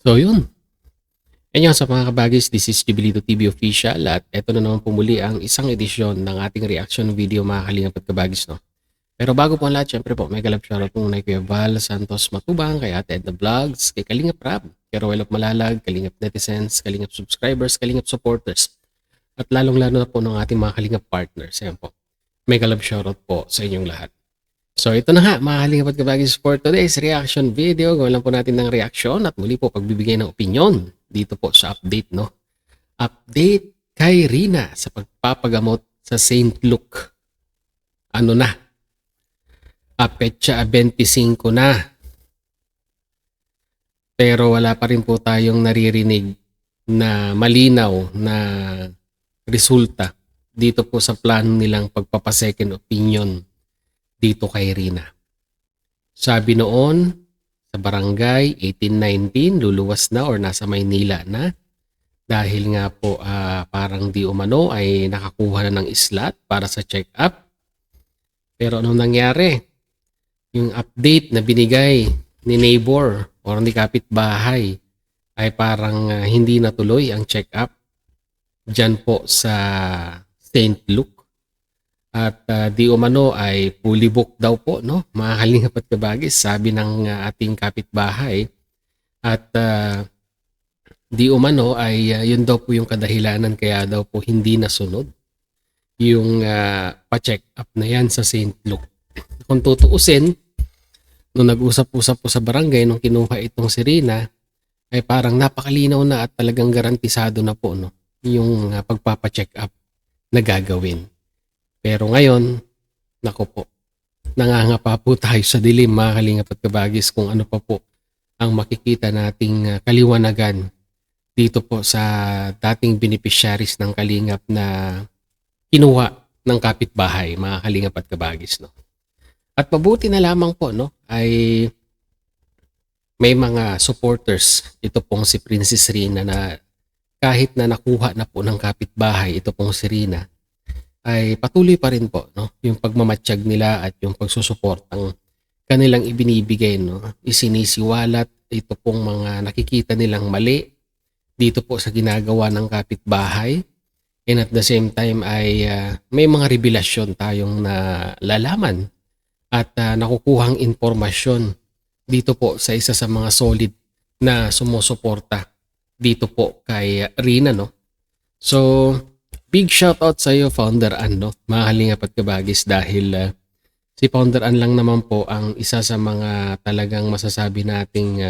So yun, ayun sa mga kabagis, this is Jubilito TV Official at eto na naman pumuli ang isang edisyon ng ating reaction video mga kalingap at kabagis, no? Pero bago po ang lahat, syempre po, may galap shoutout po muna kay Kuya Val Santos Matubang, kay Ate Edna Vlogs, kay Kalingap Rab, kay Roel of Malalag, Kalingap Netizens, Kalingap Subscribers, Kalingap Supporters, at lalong-lalo na po ng ating mga Kalingap Partners. Ayan po, may galap shoutout po sa inyong lahat. So ito na nga mga kalingap at kabagis for today's reaction video. Gawin lang po natin ng reaction at muli po pagbibigay ng opinion dito po sa update, no? Update kay Rina sa pagpapagamot sa St. Luke. Ano na? Petsa 25 na. Pero wala pa rin po tayong naririnig na malinaw na resulta dito po sa plano nilang pagpapasecond opinion dito kay Rina. Sabi noon, sa barangay 1819, luluwas na or nasa Maynila na. Dahil nga po parang di umano ay nakakuha na ng slot para sa check-up. Pero anong nangyari? Yung update na binigay ni neighbor or ni kapitbahay ay parang hindi natuloy ang check-up dyan po sa St. Luke. At di umano ay fully booked daw po, no? Mga kalingap at kabagis, sabi ng ating kapitbahay. At di umano ay yun daw po yung kadahilanan kaya daw po hindi nasunod yung pa-check up na yan sa St. Luke. Kung tutuusin, nung nag-usap-usap po sa barangay, nung kinuha itong si Rina, ay parang napakalinaw na at talagang garantisado na po, no? Yung pagpapa-check up na gagawin. Pero ngayon, nako po, nangangapa po tayo sa dilim mga kalingap at kabagis kung ano pa po ang makikita nating kaliwanagan dito po sa dating beneficiaries ng kalingap na kinuha ng kapitbahay, mga kalingap at kabagis, no? At mabuti na lamang po, no, ay may mga supporters ito pong si Princess Rina na kahit na nakuha na po ng kapitbahay ito pong si Rina, ay patuloy pa rin po, no, yung pagmamatsyag nila at yung pagsusuportang kanilang ibinibigay, no, isinisiwalat ito pong mga nakikita nilang mali dito po sa ginagawa ng kapitbahay, and at the same time ay may mga revelasyon tayong nalalaman at nakukuhang impormasyon dito po sa isa sa mga solid na sumusuporta dito po kay Rina, no. So big shoutout sa iyo, Founder Ann, no? Mga kalingap at kabagis, dahil si Founder Ann lang naman po ang isa sa mga talagang masasabi nating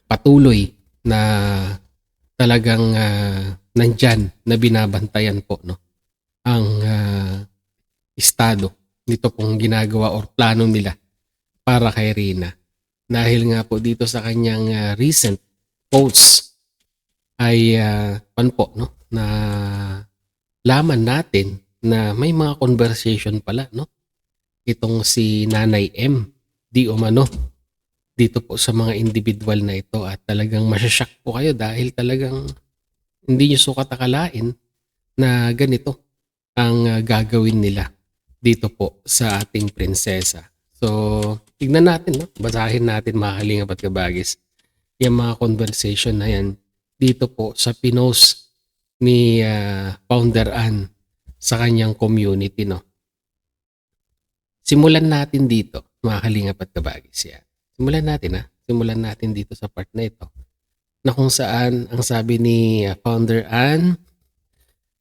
patuloy na talagang nandyan na binabantayan po, no, ang estado nito pong ginagawa or plano nila para kay Rina. Dahil nga po dito sa kanyang recent posts ay pan po, no, na laman natin na may mga conversation pala, no, itong si Nanay M di umano dito po sa mga individual na ito, at talagang masyashock po kayo dahil talagang hindi nyo sukat akalain na ganito ang gagawin nila dito po sa ating prinsesa. So tignan natin, no, basahin natin mga kalingap at kabagis yung mga conversation na yan dito po sa pinost ni Founder Ann sa kanyang community, no. Simulan natin dito, mga kalingap at kabagis yan. Simulan natin dito sa part na ito, na kung saan ang sabi ni Founder Ann,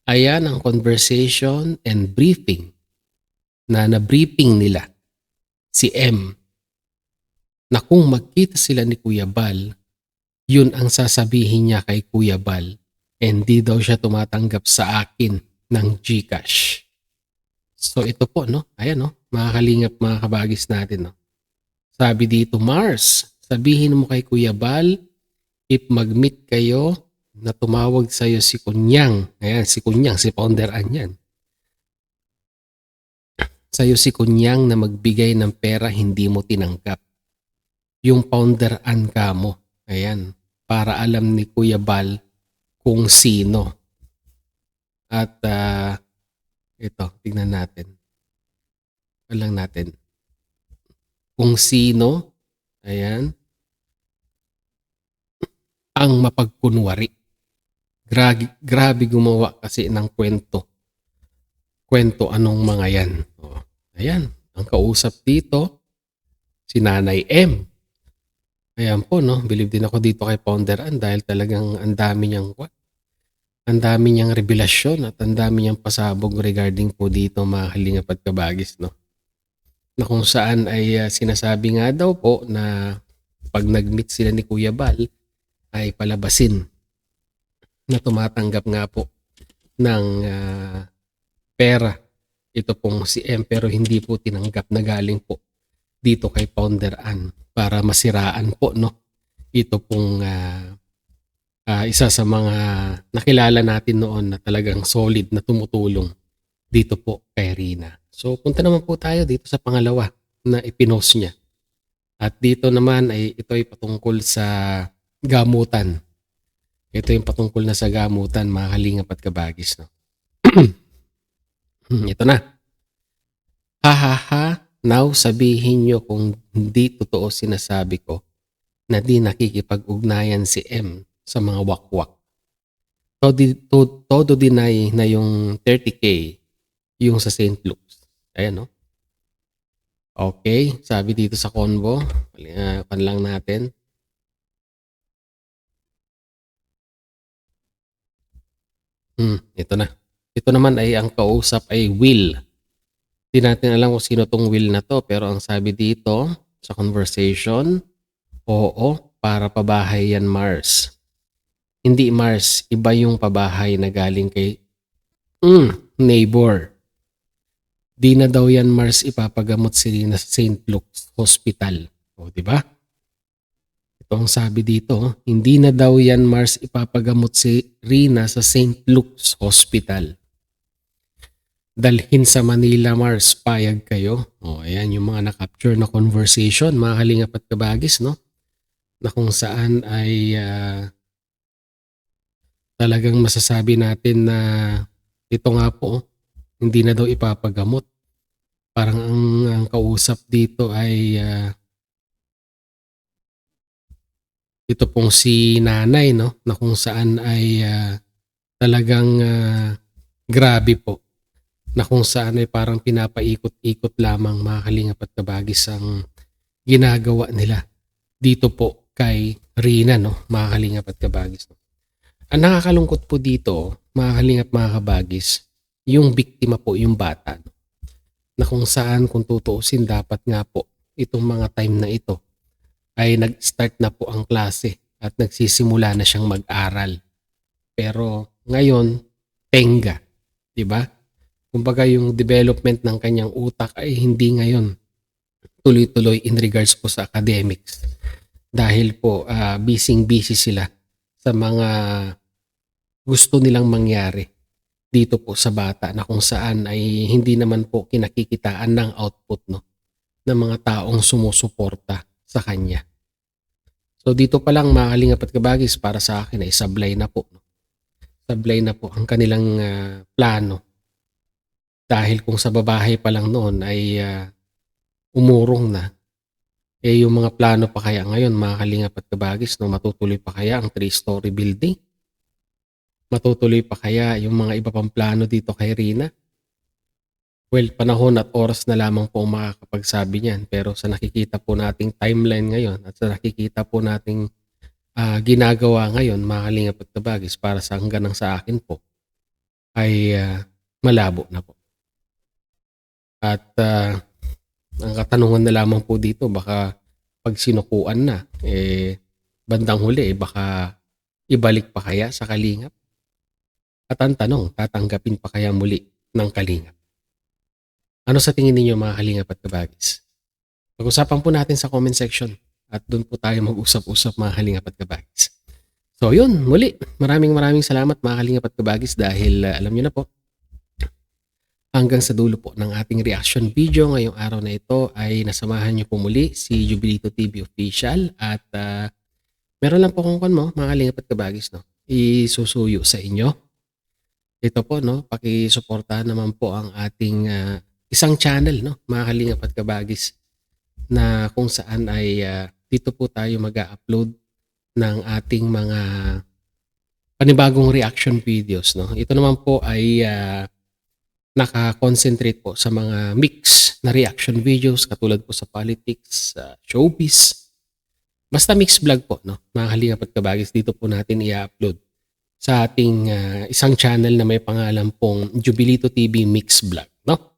ayan ang conversation and briefing na na-briefing nila si M na kung magkita sila ni Kuya Bal, yun ang sasabihin niya kay Kuya Bal, and di daw siya tumatanggap sa akin ng GCash. So ito po, no, ayan, no, mga kalingap, mga kabagis natin, no. Sabi dito, Mars, sabihin mo kay Kuya Bal, if mag-meet kayo, na tumawag sa'yo si Kunyang. Ayan, si Kunyang, si Founder Ann yan. Sa'yo si Kunyang na magbigay ng pera hindi mo tinanggap. Yung Founder Ann ka mo. Ayan, para alam ni Kuya Bal kung sino. At ito, tingnan natin. Walang natin. Kung sino, ayan, ang mapagkunwari. Grabe gumawa kasi ng kwento. Kwento anong mga yan. O, ayan, ang kausap dito, si Nanay M. Ayan po, no? Believe din ako dito kay Founder Ann dahil talagang ang dami niyang revelasyon at ang dami niyang pasabog regarding po dito mga Kalingap at Kabagis, no? Na kung saan ay sinasabi nga daw po na pag nag-meet sila ni Kuya Bal ay palabasin na tumatanggap nga po ng pera ito pong si M pero hindi po tinanggap na galing po dito kay Founder Ann para masiraan po, no? Ito pong isa sa mga nakilala natin noon na talagang solid na tumutulong dito po kay Rina. So punta naman po tayo dito sa pangalawa na ipinost niya. At dito naman ay ito ay patungkol sa gamutan. Ito yung patungkol na sa gamutan, mga Kalingap at Kabagis, no? Ito na. Ha. Now sabihin nyo kung hindi totoo sinasabi ko na di nakikipag-ugnayan si M sa mga wakwak. Todo deny na yung 30K yung sa St. Luke's. Ayan, no? Okay, sabi dito sa convo, pan lang natin. Ito na. Ito naman ay ang kausap ay Will. Di natin alam kung sino tong Will na to pero ang sabi dito sa conversation, oo, para pabahay yan Mars. Hindi Mars, iba yung pabahay na galing kay neighbor. Di na daw yan Mars ipapagamot si Rina sa St. Luke's Hospital. O, di ba? Ito ang sabi dito, hindi na daw yan Mars ipapagamot si Rina sa St. Luke's Hospital. Dalhin sa Manila Mars, payag kayo. O, ayan yung mga na-capture na conversation, mga Kalingap at Kabagis, no? Na kung saan ay talagang masasabi natin na ito nga po, hindi na daw ipapagamot. Parang ang kausap dito ay ito pong si nanay, no? Na kung saan ay talagang grabe po. Na kung saan ay parang pinapaikot-ikot lamang mga Kalingap at Kabagis ang ginagawa nila dito po kay Rina, no? Mga Kalingap at Kabagis. No? Ang nakakalungkot po dito, mga Kalingap, mga Kabagis, yung biktima po, yung bata. No? Na kung saan, kung tutuusin, dapat nga po itong mga time na ito ay nag-start na po ang klase at nagsisimula na siyang mag-aral. Pero ngayon, tenga, di ba? Kumbaga yung development ng kanyang utak ay hindi ngayon tuloy-tuloy in regards po sa academics. Dahil po busy sila sa mga gusto nilang mangyari dito po sa bata na kung saan ay hindi naman po kinakikitaan ng output, no, ng mga taong sumusuporta sa kanya. So dito pa lang mga Kalingap at Kabagis, para sa akin ay sablay na po. No? Sablay na po ang kanilang plano. Dahil kung sa babahay pa lang noon ay umurong na, eh yung mga plano pa kaya ngayon mga Kalingap at Kabagis, no, matutuloy pa kaya ang 3-story building? Matutuloy pa kaya yung mga iba pang plano dito kay Rina? Well, panahon at oras na lamang po makakapagsabi niyan. Pero sa nakikita po nating timeline ngayon at sa nakikita po nating ginagawa ngayon, mga Kalingap at Kabagis, para sa hanggang sa akin po, ay malabo na po. At ang katanungan na lamang po dito, baka pag sinukuan na, bandang huli, baka ibalik pa kaya sa Kalingap? At ang tanong, tatanggapin pa kaya muli ng Kalingap? Ano sa tingin ninyo mga Kalingap at Kabagis? Pag-usapan po natin sa comment section at doon po tayo mag-usap-usap mga Kalingap at Kabagis. So yun, muli, maraming salamat mga Kalingap at Kabagis dahil alam nyo na po, hanggang sa dulo po ng ating reaction video ngayong araw na ito ay nasamahan nyo po muli si Jubilito TV Official at meron lang po kung mga Kalingap at Kabagis, no, isusuyo sa inyo. Ito po, no, pakisuportahan naman po ang ating isang channel, no, mga Kalingap at Kabagis, na kung saan ay dito po tayo mag-upload ng ating mga panibagong reaction videos, no? Ito naman po ay naka-concentrate po sa mga mix na reaction videos katulad po sa politics, sa showbiz. Basta mix vlog po, no? Mga kalingap at kabagis, dito po natin i-upload sa ating isang channel na may pangalan pong Jubilito TV Mix Vlog, no?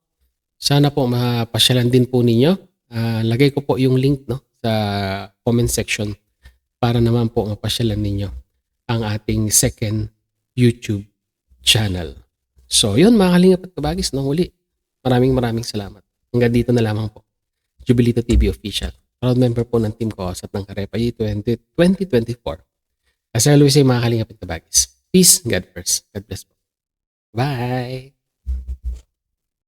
Sana po mapasyalan din po ninyo. Lagay ko po yung link, no, sa comment section para naman po mapasyalan ninyo ang ating second YouTube channel. So, yun mga kalingap at kabagis, no, muli. Maraming salamat. Hanggang dito na lamang po. Jubilito TV Official. Proud member po ng Team Kaosat ng Karepa 2024. As always, mga kalingap at kabagis. Peace, God first. God bless po. Bye!